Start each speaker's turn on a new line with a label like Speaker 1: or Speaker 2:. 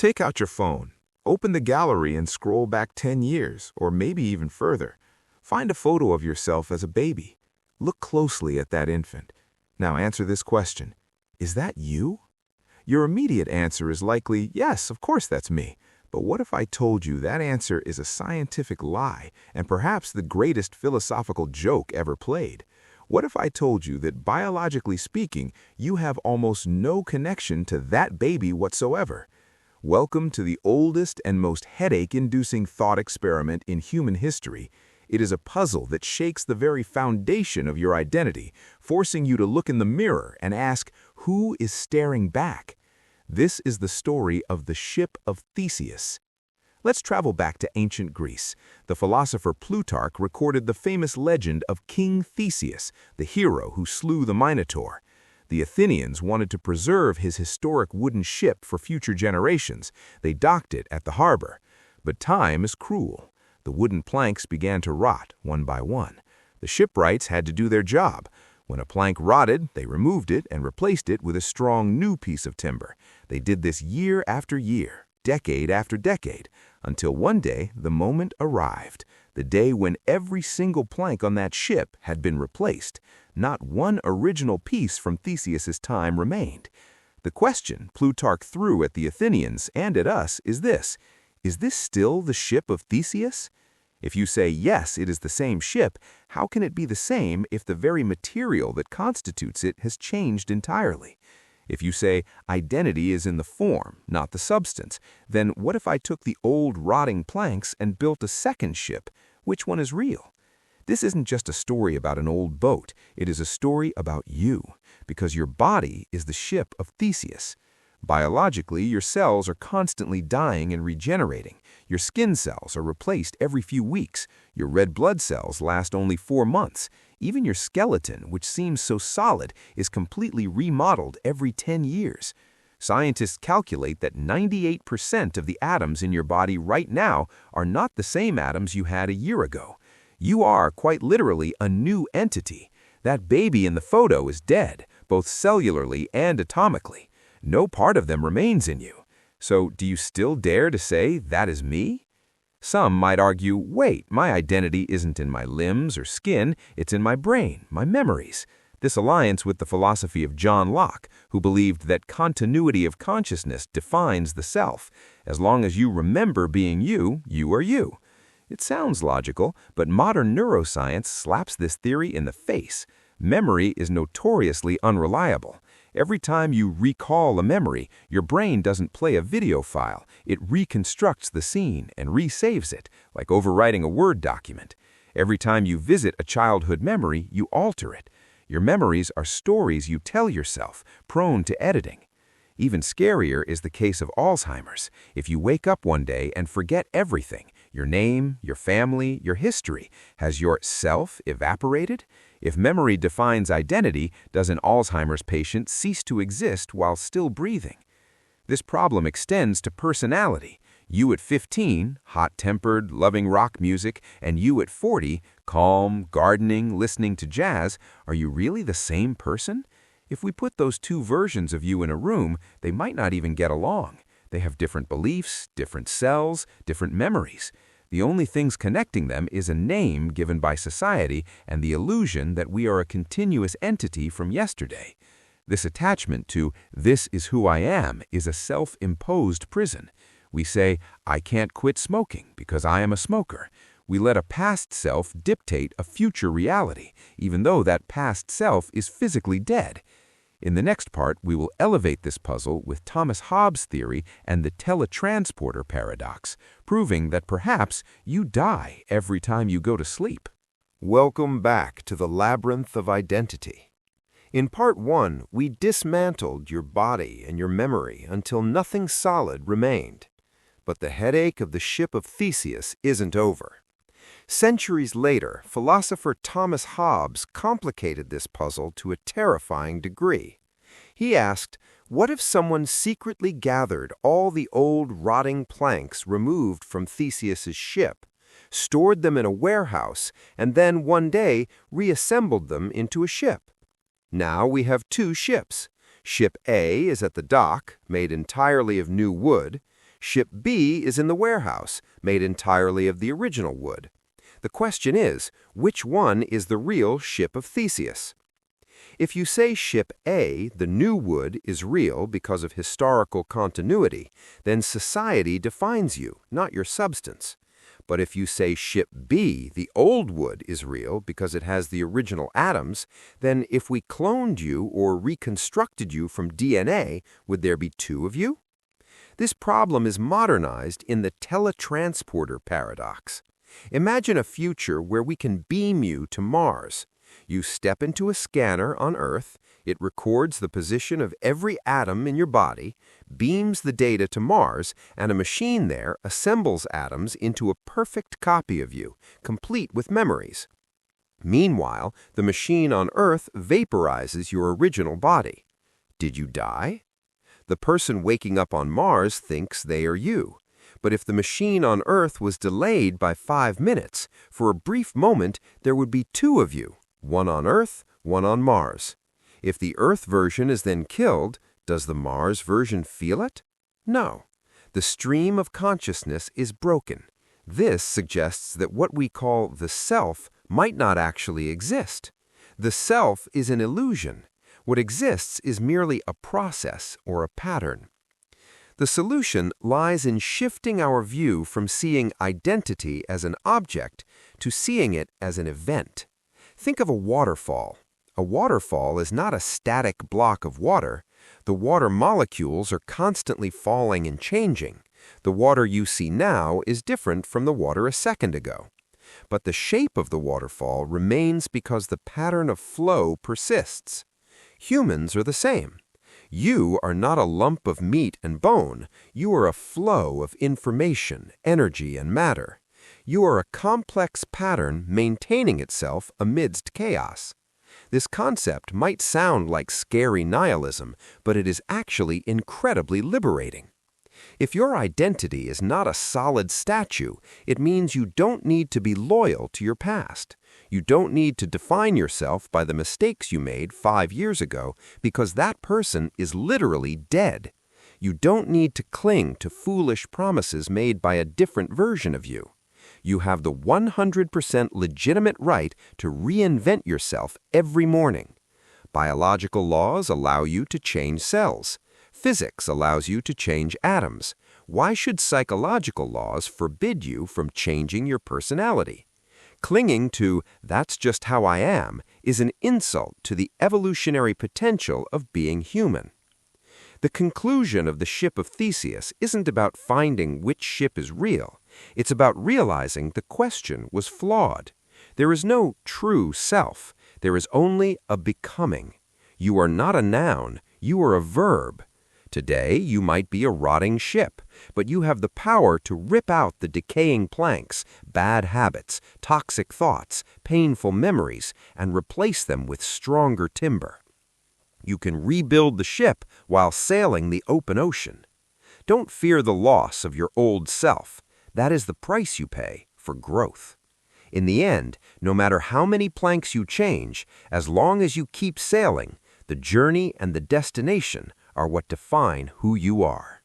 Speaker 1: Take out your phone, open the gallery and scroll back 10 years, or maybe even further. Find a photo of yourself as a baby. Look closely at that infant. Now answer this question. Is that you? Your immediate answer is likely, yes, of course that's me. But what if I told you that answer is a scientific lie and perhaps the greatest philosophical joke ever played? What if I told you that biologically speaking, you have almost no connection to that baby whatsoever? Welcome to the oldest and most headache-inducing thought experiment in human history. It is a puzzle that shakes the very foundation of your identity, forcing you to look in the mirror and ask, who is staring back? This is the story of the ship of Theseus. Let's travel back to ancient Greece. The philosopher Plutarch recorded the famous legend of King Theseus, the hero who slew the Minotaur. The Athenians wanted to preserve his historic wooden ship for future generations. They docked it at the harbor. But time is cruel. The wooden planks began to rot one by one. The shipwrights had to do their job. When a plank rotted, they removed it and replaced it with a strong new piece of timber. They did this year after year, decade after decade, until one day the moment arrived, the day when every single plank on that ship had been replaced. Not one original piece from Theseus's time remained. The question Plutarch threw at the Athenians and at us is this: is this still the ship of Theseus? If you say yes, it is the same ship, how can it be the same if the very material that constitutes it has changed entirely? If you say identity is in the form, not the substance, then what if I took the old rotting planks and built a second ship? Which one is real? This isn't just a story about an old boat, it is a story about you, because your body is the ship of Theseus. Biologically, your cells are constantly dying and regenerating. Your skin cells are replaced every few weeks. Your red blood cells last only 4 months. Even your skeleton, which seems so solid, is completely remodeled every 10 years. Scientists calculate that 98% of the atoms in your body right now are not the same atoms you had a year ago. You are, quite literally, a new entity. That baby in the photo is dead, both cellularly and atomically. No part of them remains in you. So do you still dare to say, that is me? Some might argue, wait, my identity isn't in my limbs or skin, it's in my brain, my memories. This aligns with the philosophy of John Locke, who believed that continuity of consciousness defines the self. As long as you remember being you, you are you. It sounds logical, but modern neuroscience slaps this theory in the face. Memory is notoriously unreliable. Every time you recall a memory, your brain doesn't play a video file. It reconstructs the scene and resaves it, like overwriting a Word document. Every time you visit a childhood memory, you alter it. Your memories are stories you tell yourself, prone to editing. Even scarier is the case of Alzheimer's. If you wake up one day and forget everything, your name, your family, your history, has your self evaporated? If memory defines identity, does an Alzheimer's patient cease to exist while still breathing? This problem extends to personality. You at 15, hot-tempered, loving rock music, and you at 40, calm, gardening, listening to jazz, are you really the same person? If we put those two versions of you in a room, they might not even get along. They have different beliefs, different cells, different memories. The only things connecting them is a name given by society and the illusion that we are a continuous entity from yesterday. This attachment to "this is who I am" is a self-imposed prison. We say, I can't quit smoking because I am a smoker. We let a past self dictate a future reality, even though that past self is physically dead. In the next part, we will elevate this puzzle with Thomas Hobbes' theory and the teletransporter paradox, proving that perhaps you die every time you go to sleep.
Speaker 2: Welcome back to the labyrinth of identity. In part 1, we dismantled your body and your memory until nothing solid remained. But the headache of the ship of Theseus isn't over. Centuries later, philosopher Thomas Hobbes complicated this puzzle to a terrifying degree. He asked, what if someone secretly gathered all the old rotting planks removed from Theseus's ship, stored them in a warehouse, and then one day reassembled them into a ship? Now we have 2 ships. Ship A is at the dock, made entirely of new wood. Ship B is in the warehouse, made entirely of the original wood. The question is, which one is the real ship of Theseus? If you say ship A, the new wood, is real because of historical continuity, then society defines you, not your substance. But if you say ship B, the old wood, is real because it has the original atoms, then if we cloned you or reconstructed you from DNA, would there be two of you? This problem is modernized in the teletransporter paradox. Imagine a future where we can beam you to Mars. You step into a scanner on Earth, it records the position of every atom in your body, beams the data to Mars, and a machine there assembles atoms into a perfect copy of you, complete with memories. Meanwhile, the machine on Earth vaporizes your original body. Did you die? The person waking up on Mars thinks they are you. But if the machine on Earth was delayed by 5 minutes, for a brief moment there would be two of you, one on Earth, one on Mars. If the Earth version is then killed, does the Mars version feel it? No. The stream of consciousness is broken. This suggests that what we call the self might not actually exist. The self is an illusion. What exists is merely a process or a pattern. The solution lies in shifting our view from seeing identity as an object to seeing it as an event. Think of a waterfall. A waterfall is not a static block of water. The water molecules are constantly falling and changing. The water you see now is different from the water a second ago. But the shape of the waterfall remains because the pattern of flow persists. Humans are the same. You are not a lump of meat and bone. You are a flow of information, energy, and matter. You are a complex pattern maintaining itself amidst chaos. This concept might sound like scary nihilism, but it is actually incredibly liberating. If your identity is not a solid statue, it means you don't need to be loyal to your past. You don't need to define yourself by the mistakes you made 5 years ago, because that person is literally dead. You don't need to cling to foolish promises made by a different version of you. You have the 100% legitimate right to reinvent yourself every morning. Biological laws allow you to change cells. Physics allows you to change atoms. Why should psychological laws forbid you from changing your personality? Clinging to "that's just how I am" is an insult to the evolutionary potential of being human. The conclusion of the ship of Theseus isn't about finding which ship is real. It's about realizing the question was flawed. There is no true self. There is only a becoming. You are not a noun. You are a verb. Today, you might be a rotting ship, but you have the power to rip out the decaying planks, bad habits, toxic thoughts, painful memories, and replace them with stronger timber. You can rebuild the ship while sailing the open ocean. Don't fear the loss of your old self. That is the price you pay for growth. In the end, no matter how many planks you change, as long as you keep sailing, the journey and the destination are what define who you are.